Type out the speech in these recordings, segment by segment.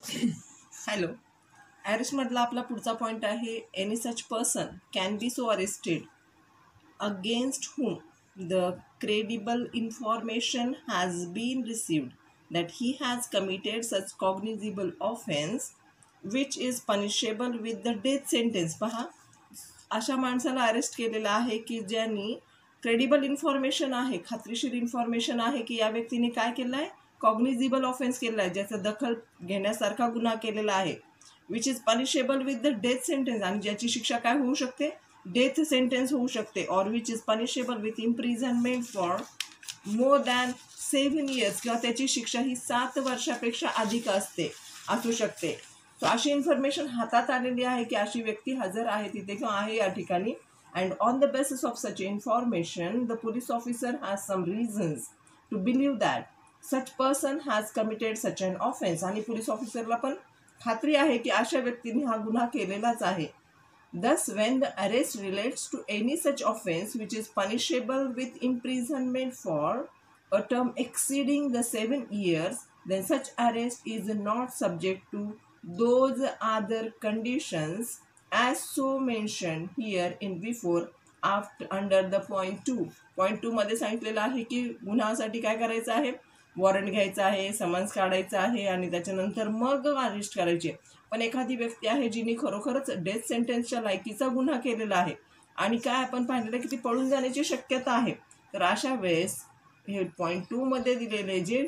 Hello. अरेस्टमधला आपला पुढचा point आहे any such person can be so arrested against whom the credible information has been received that he has committed such cognizable offense which is punishable with the death sentence. पहा, अशा माणसाला arrest केलेलं आहे की ज्यांनी credible information आहे, खात्रीशीर information आहे की या व्यक्तीने काय केलं आहे, कॉग्निझिबल ऑफेन्स केला आहे, ज्याचा दखल घेण्यासारखा गुन्हा केलेला आहे, which is punishable with the death sentence, आणि ज्याची शिक्षा काय होऊ शकते, डेथ सेंटेन्स होऊ शकते, और which is punishable with imprisonment for more than 7 years, किंवा त्याची शिक्षा ही 7 वर्षापेक्षा अधिक असू शकते. सो अशी इन्फॉर्मेशन हातात आलेली आहे की अशी व्यक्ती हजर आहे तिथे किंवा आहे या ठिकाणी, and on the basis of such information the police officer has some reasons to believe that such person has committed such an offence, आणि पोलीस ऑफिसरला पण खात्री आहे की अशा व्यक्तीने हा गुन्हा केलेलाच आहे. Thus, when the arrest relates to any such offense which is punishable with imprisonment for a term exceeding the 7 years, then such arrest is not subject to those other conditions as so mentioned here in before after under the point 2. Point 2 मध्ये सांगितलेलं आहे की गुन्ह्यासाठी काय करायचं आहे, warrant घ्यायचं आहे, समन्स काढायचं आहे आणि त्याच्यानंतर मग अरेस्ट करायचे. पण एखादी व्यक्ती आहे जिने खरोखरच डेथ सेंटेन्सच्या लायकीचा गुन्हा केलेला आहे आणि काय आपण पाहिलेलं की ती पळून जाण्याची शक्यता आहे, तर अशा वेळेस हे पॉईंट 2 मध्ये दिलेले जे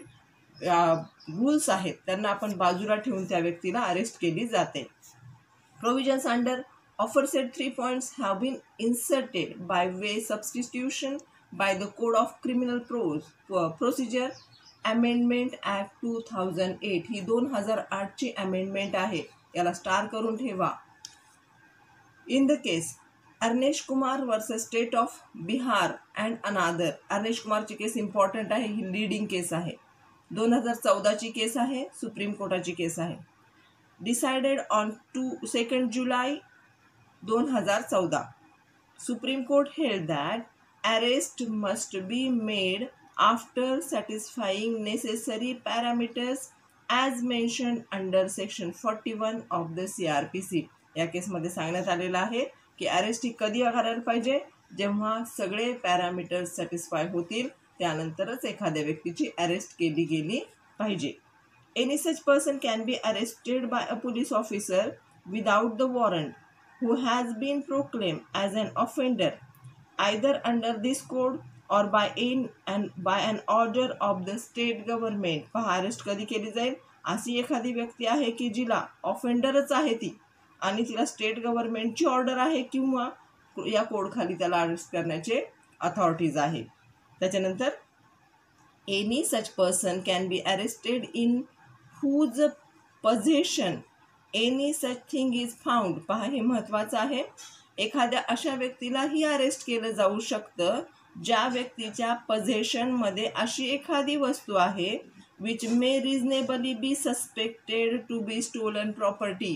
रूल्स आहेत त्यांना आपण बाजूला ठेवून त्या व्यक्तीला अरेस्ट केली जाते. Provisions under aforesaid 3 points have been inserted by way substitution by the Code of Criminal Procedure amendment act 2008. ही 2008ची अमेंडमेंट आहे, याला स्टार करून ठेवा. In the case Arnesh Kumar versus state of Bihar and another, Arnesh कुमारची केस इम्पॉर्टंट आहे, ही लीडिंग केस आहे, 2014ची केस आहे, सुप्रीम कोर्टाची केस आहे. Decided on 2 July 2014, supreme court held that arrest must be made after satisfying necessary parameters as mentioned under section 41 of the CRPC. या केसमध्ये सांगण्यात आलेलं आहे की अरेस्ट ही कधी करायला पाहिजे, जेव्हा सगळे पॅरामीटर्स सॅटिस्फाय होतील त्यानंतरच एखाद्या व्यक्तीची अरेस्ट केली गेली पाहिजे. Any such person can be arrested bye a police officer without the warrant who has been proclaimed as an offender either under this code or by an order of the state government. पहा, arrest कधी केली जाईल, अशी एखादी व्यक्ती आहे की जिला ऑफेंडरच आहे ती आणि तिला स्टेट गव्हर्नमेंटची ऑर्डर आहे किंवा या कोडखाली त्याला अरेस्ट करण्याचे अथॉरिटीज आहे. त्याच्यानंतर any such person can be arrested in whose possession any such thing is found. पहा, हे महत्त्वाचं आहे, एखाद्या अशा व्यक्तीलाही अरेस्ट केलं जाऊ शकतं ज्या व्यक्तीच्या पजेशनमध्ये अशी एखादी वस्तू आहे which may reasonably be suspected to be stolen property.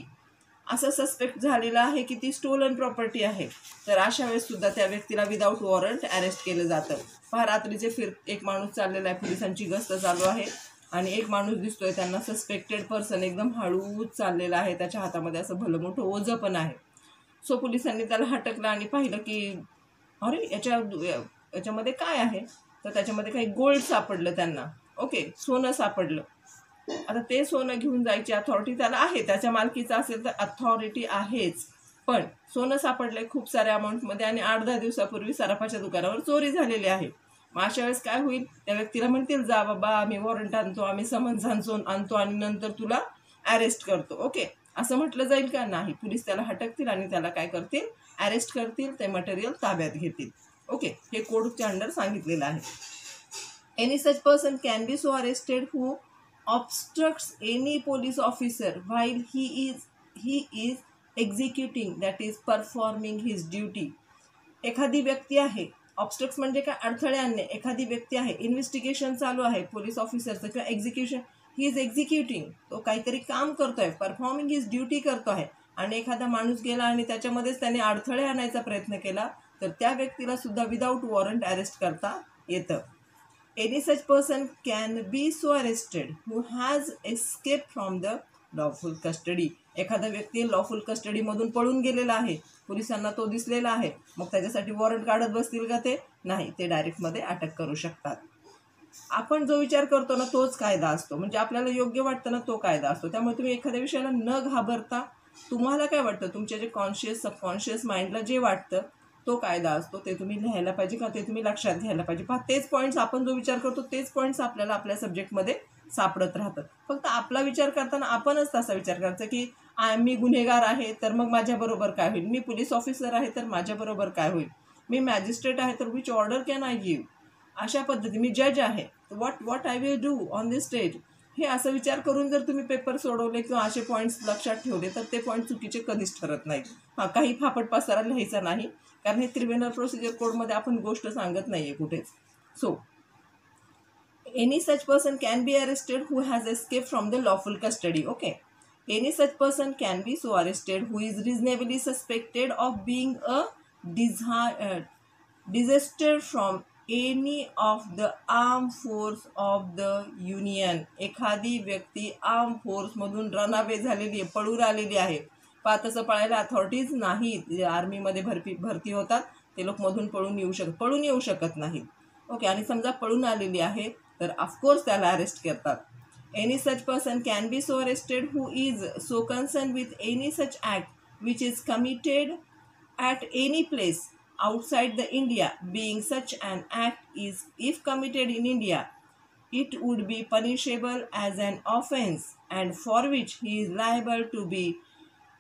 असं सस्पेक्ट झालेलं आहे की ती स्टोलन प्रॉपर्टी आहे, तर अशा वेळेस सुद्धा त्या व्यक्तीला विदाऊट वॉरंट अरेस्ट केलं जातं. पहा, रात्रीचे एक माणूस चाललेला आहे, पोलिसांची गस्त चालू आहे आणि एक माणूस दिसतोय, त्यांना सस्पेक्टेड पर्सन एकदम हळूच चाललेला आहे, त्याच्या हातामध्ये असं भलं मोठं ओझं पण आहे. सो पोलिसांनी त्याला हटकलं आणि पाहिलं की अरे याच्यामध्ये काय आहे, तर त्याच्यामध्ये काही गोल्ड सापडलं त्यांना. ओके, सोनं सापडलं. आता ते सोनं घेऊन जायची अथॉरिटी त्याला आहे, त्याच्या मालकीचं असेल तर अथॉरिटी आहेच, पण सोनं सापडलंय खूप साऱ्या अमाऊंटमध्ये आणि 8-10 दिवसापूर्वी सराफाच्या दुकानावर चोरी झालेली आहे. मग अशा वेळेस काय होईल, त्या व्यक्तीला म्हणतील जा बाबा, आम्ही वॉरंट आणतो, आम्ही समन्स आणतो आणि नंतर तुला अरेस्ट करतो. ओके, असं म्हटलं जाईल का? नाही, पोलीस त्याला हटकतील आणि त्याला काय करतील, अरेस्ट करतील, ते मटेरियल ताब्यात घेतील. ओके, हे कोडच्या अंडर सांगितलेलं आहे. Any such person can be so arrested who obstructs any police officer while he is executing that is performing his duty. एखादी व्यक्ती आहे, ऑब्स्ट्रक्ट्स म्हणजे काय, अडथळे आणणे. एखादी व्यक्ती आहे, इन्व्हेस्टिगेशन चालू आहे पोलीस ऑफिसरचं किंवा एक्झिक्युशन, ही इज एक्झिक्युटिंग, तो काहीतरी काम करतोय, परफॉर्मिंग हिज ड्युटी करतो आहे, आणि एखादा माणूस गेला आणि त्याच्यामध्येच त्याने अडथळे आणायचा प्रयत्न केला तर त्या व्यक्तीला सुद्धा विदाऊट वॉरंट अरेस्ट करता येतं. Any such person can be so arrested who has escape from the lawful custody, एखादा व्यक्ती लॉफुल कस्टडीमधून पळून गेलेला आहे, पोलिसांना तो दिसलेला आहे, मग त्याच्यासाठी वॉरंट काढत बसतील का? ते नाही, ते डायरेक्टमध्ये अटक करू शकतात. आपण जो विचार करतो ना तोच कायदा असतो, म्हणजे आपल्याला योग्य वाटतं ना तो कायदा असतो. त्यामुळे तुम्ही एखाद्या विषयाला न घाबरता तुम्हाला काय वाटतं, तुमच्या जे कॉन्शियस सबकॉन्शियस माइंडला जे वाटतं तो कायदा असतो, ते तुम्ही लिहायला पाहिजे का ते तुम्ही लक्षात घ्यायला पाहिजे. पहा, तेच पॉईंट्स आपण जो विचार करतो तेच पॉईंट्स आपल्याला आपल्या सब्जेक्टमध्ये सापडत राहतात. फक्त आपला विचार करताना आपणच तसा विचार करायचा की मी गुन्हेगार आहे तर मग माझ्याबरोबर काय होईल, मी पोलीस ऑफिसर आहे तर माझ्याबरोबर काय होईल, मी मॅजिस्ट्रेट आहे तर which order can I give, अशा पद्धती, मी जज आहे what I will do on this stage, हे असं विचार करून जर तुम्ही पेपर सोडवले किंवा असे पॉईंट्स लक्षात ठेवले तर ते पॉईंट चुकीचे कधीच ठरत नाहीत. हां, काही फापट पसारा लिहायचा नाही, कारण हे क्रिमिनल प्रोसिजर कोडमध्ये आपण गोष्ट सांगत नाही आहे कुठेच. So any such person can be arrested who has escaped from the lawful custody. Okay, any such person can be so arrested who is reasonably suspected of being a disaster from any of the armed force of the union. एखादी व्यक्ती arm फोर्समधून runaway झालेली आहे, पळून आलेली आहे. तसं पळायला authorities नाहीत, आर्मीमध्ये भरती होतात ते लोक मधून पळून येऊ शकत नाहीत. ओके, आणि समजा पळून आलेली आहे तर ऑफकोर्स त्याला अरेस्ट करतात. Any such person can be so arrested who is so concern with any such act which is committed at any place outside the India, being such an act is, if committed in India, it would be punishable as an offense and for which he is liable to be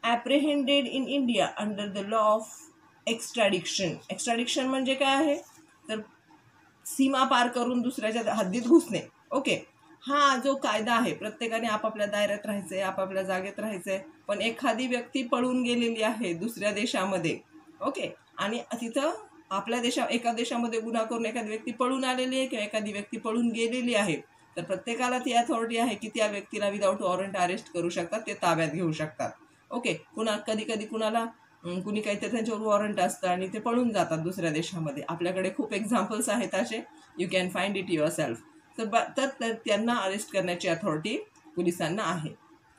apprehended in India under the law of extradition. Extradition म्हणजे काय आहे तर सीमा पार करून दुसऱ्याच्या हद्दीत घुसणे. Okay, हा जो कायदा आहे प्रत्येकाने आपापल्या दायऱ्यात राहायचंय, आपापल्या जागेत राहायचंय. पण एखादी व्यक्ती पळून गेलेली आहे दुसऱ्या देशामध्ये, ओके, आणि तिथं आपल्या एका देशामध्ये गुन्हा करून एखादी व्यक्ती पळून आलेली आहे किंवा एखादी व्यक्ती पळून गेलेली आहे तर प्रत्येकाला ती अथॉरिटी आहे की त्या व्यक्तीला विदाऊट वॉरंट अरेस्ट करू शकतात, ते ताब्यात घेऊ शकतात. ओके, कधी कुणाला कुणी काहीतरी त्यांच्यावर वॉरंट असतं आणि ते पळून जातात दुसऱ्या देशामध्ये. आपल्याकडे खूप एक्झाम्पल्स आहेत असे, you can find it your self. तर त्यांना अरेस्ट करण्याची अथॉरिटी पोलिसांना आहे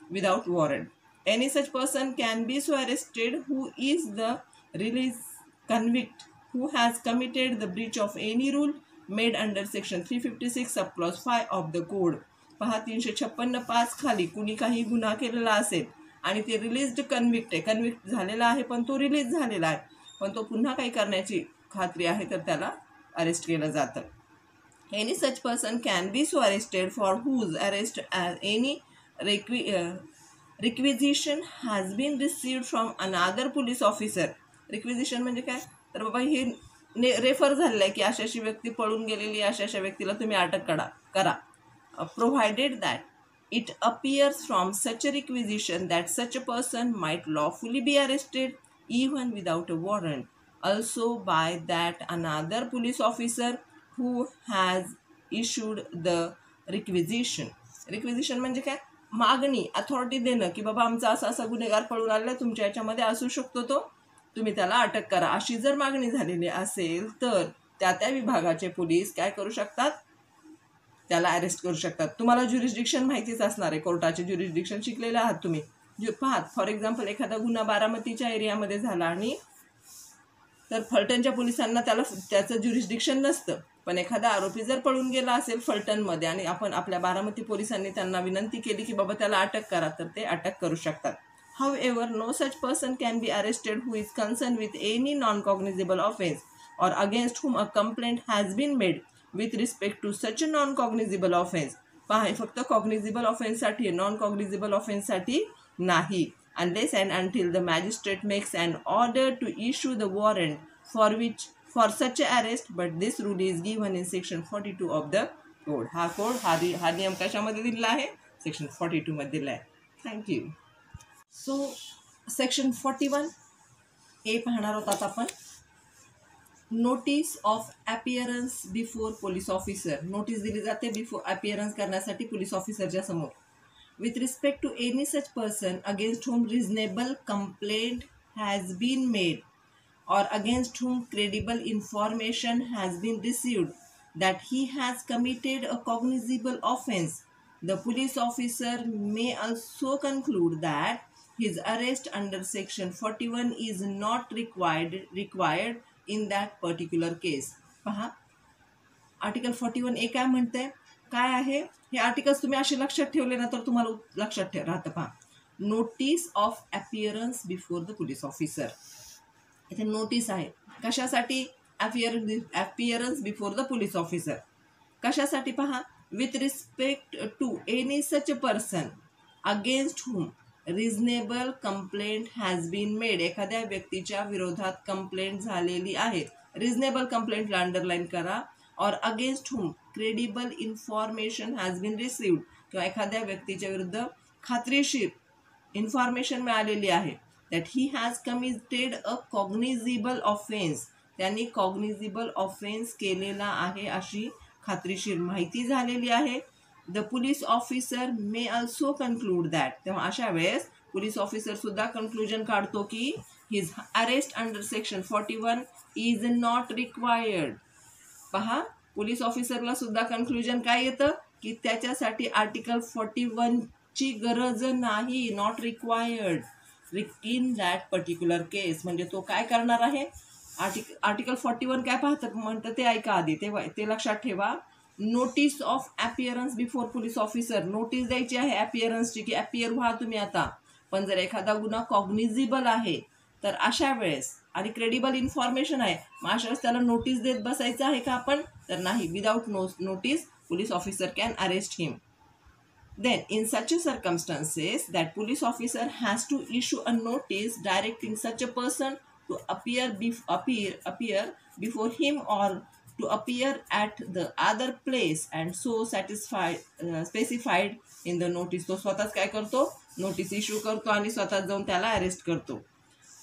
without warrant. Any such person can be so arrested who is the release convict who has committed the breach of any rule made under section 356 subclause 5 of the code. पहा, 356(5) खाली कुणी काही गुन्हा केलेला असेल आणि ते रिलीज्ड कन्विक्ट झालेला आहे, पण तो रिलीज झालेला आहे, पण तो पुन्हा काही करण्याची खात्री आहे तर त्याला अरेस्ट केलं जातं. Any such person can be so arrested for whose arrest as any requisition has been received from another police officer. Requisition म्हणजे काय तर बाबा हे रेफर झालेलं आहे की अशी व्यक्ती पळून गेलेली आहे, अशा व्यक्तीला तुम्ही अटक करा. Provided that it appears from such a requisition that such a person might lawfully be arrested even without a warrant also by that another police officer who has issued the requisition. Requisition म्हणजे काय, मागणी, authority देणं की बाबा आमचा असा गुन्हेगार पळून आलेला तुमच्या याच्यामध्ये असू शकतो, तो तुम्ही त्याला अटक करा, अशी जर मागणी झालेली असेल तर त्या विभागाचे पोलीस काय करू शकतात, त्याला अरेस्ट करू शकतात. तुम्हाला ज्युरिस्डिक्शन माहितीच असणार आहे, कोर्टाचे ज्युरिस्डिक्शन शिकलेले आहात तुम्ही. पहा, फॉर एक्झाम्पल एखादा गुन्हा बारामतीच्या एरियामध्ये झाला आणि तर फलटणच्या पोलिसांना त्याचं ज्युरिस्डिक्शन नसतं, पण एखादा आरोपी जर पळून गेला असेल फलटणमध्ये आणि आपण आपल्या बारामती पोलिसांनी त्यांना विनंती केली की बाबा त्याला अटक करा, तर ते अटक करू शकतात. However, no such person can be arrested who is concerned with any non-cognizable offense or against whom a complaint has been made with respect to such a non-cognizable offense. पहा, फक्त cognizable offense साठी, non-cognizable offense साठी नाही, unless and until the magistrate makes an order to issue the warrant for such a arrest, but this rule is given in section 42 of the code. हा नियम कशामध्ये दिलेला आहे, सेक्शन 42 मध्ये दिला आहे. थँक्यू. सो सेक्शन 41A पाहणार होतात आपण. Notice of appearance before police officer. Notice दिली जाते बिफोर अपिअरन्स करण्यासाठी पोलीस ऑफिसरच्या समोर. With respect to any such person against whom reasonable complaint has been made or against whom credible information has been received that he has committed a cognizable offense The police officer may also conclude that his arrest under section 41 is not required in that particular case. पहा, article 41A काय म्हणते, काय आहे हे articles तुम्ही असे लक्षात ठेवले ना तर तुम्हाला लक्षात राहतं. पहा, notice of appearance before the police officer. इथे नोटीस आहे कशासाठी, appearance before the police officer कशासाठी. पहा, with respect to any such a person against whom reasonable complaint has been made. एखाद्या व्यक्तीच्या विरोधात कंप्लेंट झालेली आहे. रिझनेबल कंप्लेंटला अंडरलाईन करा. और against whom credible information has been received. किंवा एखाद्या व्यक्तीच्या विरुद्ध खात्रीशीर इन्फॉर्मेशन मिळालेली आहे. that he has committed a cognizable offense. त्यांनी कॉग्निझिबल ऑफेन्स केलेला आहे अशी खात्रीशीर माहिती झालेली आहे. The police officer may also conclude that. तेव्हा अशा वेळेस पोलीस ऑफिसर सुद्धा कन्क्लुजन काढतो की his arrest under section 41 is not required. पहा, पोलीस ऑफिसरला सुद्धा कन्क्लुजन काय येतं की त्याच्यासाठी आर्टिकल 41 ची गरज नाही, not required in that particular case. म्हणजे तो काय करणार आहे, आर्टिकल 41 काय म्हणतं ते ऐका आधी, ते लक्षात ठेवा. Notice of appearance before police officer. Notice द्यायची आहे अपिअरन्सची की अपिअर व्हा तुम्ही आता. पण जर एखादा गुन्हा कॉग्निझिबल आहे तर अशा वेळेस आणि क्रेडिबल इन्फॉर्मेशन आहे, मग अशा वेळेस त्याला नोटीस देत बसायचं आहे का आपण, तर नाही. Without notice police officer can arrest him. Then, in such circumstances, that police officer has to issue a notice directing such a person to appear before him or to appear at the other place and so specified in the notice. तो स्वतःच काय करतो, notice issue करतो आणि स्वतःच जाऊन त्याला arrest करतो.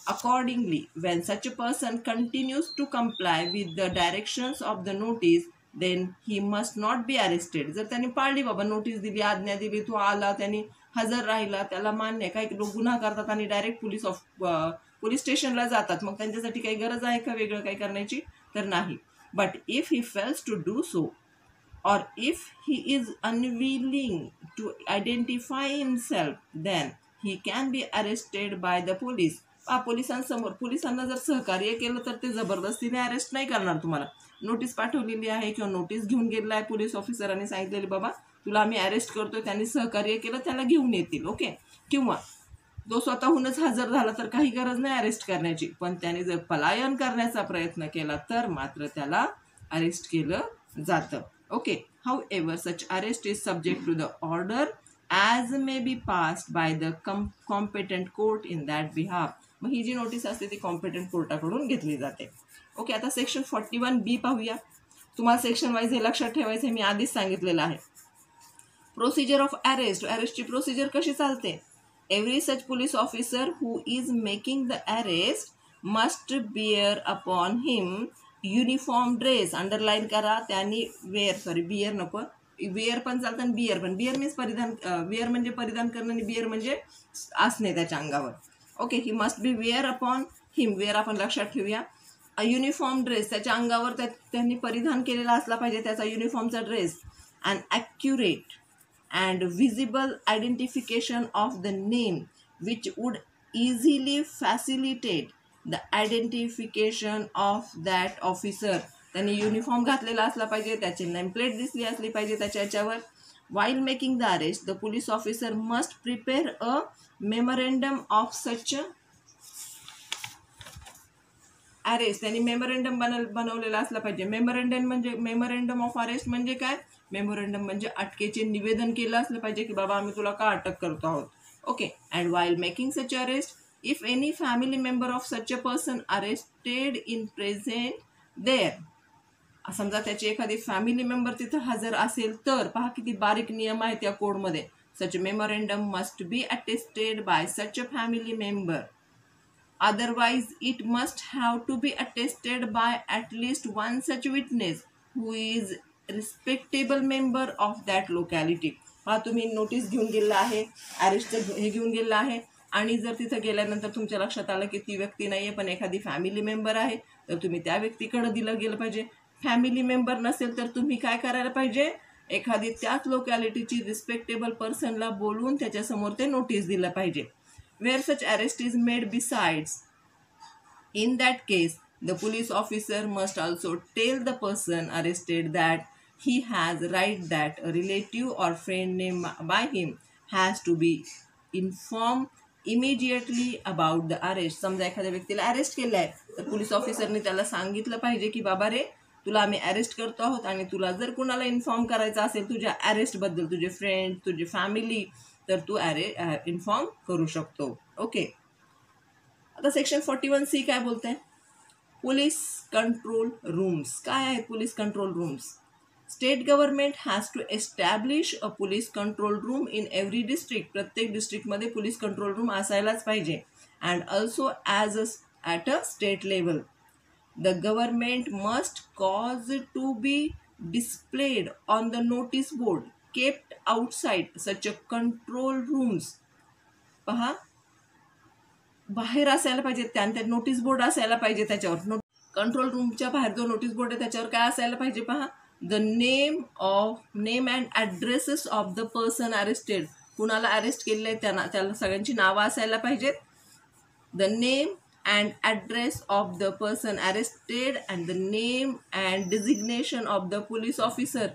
Accordingly, when such a person continues to comply with the directions of the notice, then he must not be arrested. जर त्यांनी पाळली, बाबा नोटीस दिली, आज्ञा दिली, तो आला, त्यांनी हजर राहिला, त्याला मान्य. काही लोक गुन्हा करतात आणि डायरेक्ट पोलीस स्टेशनला जातात, मग त्यांच्यासाठी काही गरज आहे का वेगळं काही करण्याची, तर नाही. But if he fails to do so or if he is unwilling to identify himself, then he can be arrested by the police. पोलिसांना जर सहकार्य केलं तर ते जबरदस्तीने अरेस्ट नाही करणार. तुम्हाला नोटीस पाठवलेली आहे किंवा नोटीस घेऊन गेलेला आहे पोलीस ऑफिसरांनी, सांगितलेले बाबा तुला आम्ही अरेस्ट करतोय, त्यांनी सहकार्य केलं, त्याला घेऊन येतील. ओके. किंवा तो स्वतःहूनच हजर झाला तर काही गरज नाही अरेस्ट करण्याची, पण त्याने जर पलायन करण्याचा प्रयत्न केला तर मात्र त्याला अरेस्ट केलं जातं. Okay. However, such arrest is subject to the order as may be passed by the competent court in that behalf. मग ही जी नोटीस असते ती कॉम्पिटंट कोर्टाकडून घेतली जाते. ओके. आता सेक्शन 41B पाहूया. तुम्हाला सेक्शन वाईज हे लक्षात ठेवायचं, मी आधीच सांगितलेलं आहे. Procedure of arrest. अरेस्टची प्रोसिजर कशी चालते. Every such police officer who is making the arrest must bear upon him uniform dress. Underline करा, त्यांनी बिअर नको, वेअर पण चालतं आणि बिअर पण. बिअर मीन्स परिधान, वेअर म्हणजे परिधान करणं आणि बिअर म्हणजे असणे त्याच्या अंगावर. Okay. He must be wear upon him. Wear आपण लक्षात ठेवूया. युनिफॉर्म ड्रेस, त्याच्या अंगावर त्यांनी परिधान केलेला असला पाहिजे त्याचा युनिफॉर्मचा dress. And accurate and visible identification of the name which would easily facilitate the identification of that officer. त्यांनी युनिफॉर्म घातलेला असला पाहिजे, त्याची नेम प्लेट दिसली असली पाहिजे त्याच्या याच्यावर. While making the arrest, the police officer must prepare a memorandum of such arrest. त्यांनी मेमोरेंडम बनवलेला असला पाहिजे. मेमोरेंडम ऑफ अरेस्ट म्हणजे काय, मेमोरेंडम म्हणजे अटकेचे निवेदन केलं असलं पाहिजे की बाबा आम्ही तुला का अटक करतो आहोत. Okay. And while making such arrest, if any family member of such a person arrested in present there, समजा त्याची एखादी फॅमिली मेंबर तिथं हजर असेल तर, पहा किती बारीक नियम आहे त्या कोडमध्ये. Such memorandum must be attested by such a family member. Otherwise it must have to be attested by at least one such witness who is respectable member of that locality. हा तुम्ही नोटीस घेऊन गेला आहे, अरेस्टचं हे घेऊन गेला आहे, आणि जर तिथं गेल्यानंतर तुमच्या लक्षात आलं की ती व्यक्ती नाही आहे पण एखादी फॅमिली मेंबर आहे, तर तुम्ही त्या व्यक्तीकडे दिलं गेलं पाहिजे. फॅमिली मेंबर नसेल तर तुम्ही काय करायला पाहिजे, एखादी त्याच लोकॅलिटीची रिस्पेक्टेबल पर्सनला बोलवून त्याच्यासमोर ते नोटीस दिलं पाहिजे. Where such arrest is made besides, in that case, the police officer must also tell the person arrested that he has right that a relative or friend named by him has to be informed immediately about the arrest. समजा एखाद्या व्यक्तीला arrest केलं आहे तर police ऑफिसरने त्याला सांगितलं पाहिजे की बाबा रे, तुला आम्ही अरेस्ट करतो आहोत आणि तुला जर कुणाला इन्फॉर्म करायचं असेल तुझ्या अरेस्टबद्दल, तुझे फ्रेंड, तुझी फॅमिली, तर तू इन्फॉर्म करू शकतो. ओके. आता सेक्शन 41C काय बोलतंय? Police control rooms. काय आहेत police control rooms? State government has to establish a police control room in every district. प्रत्येक डिस्ट्रिक्टमध्ये पोलीस कंट्रोल रूम असायलाच पाहिजे. And also at a state level. The government must cause to be displayed on the notice board kept outside such a control rooms. पहा, बाहेर असायला पाहिजे, त्या notice board असायला पाहिजे. त्याच्यावर कंट्रोल रूमच्या बाहेर जो नोटीस बोर्ड आहे त्याच्यावर काय असायला पाहिजे? पहा, the name and addresses of the person arrested. कुणाला अरेस्ट केलेलं आहे त्याला सगळ्यांची नावं असायला पाहिजेत. The name and address of the person arrested and the name and designation of the police officer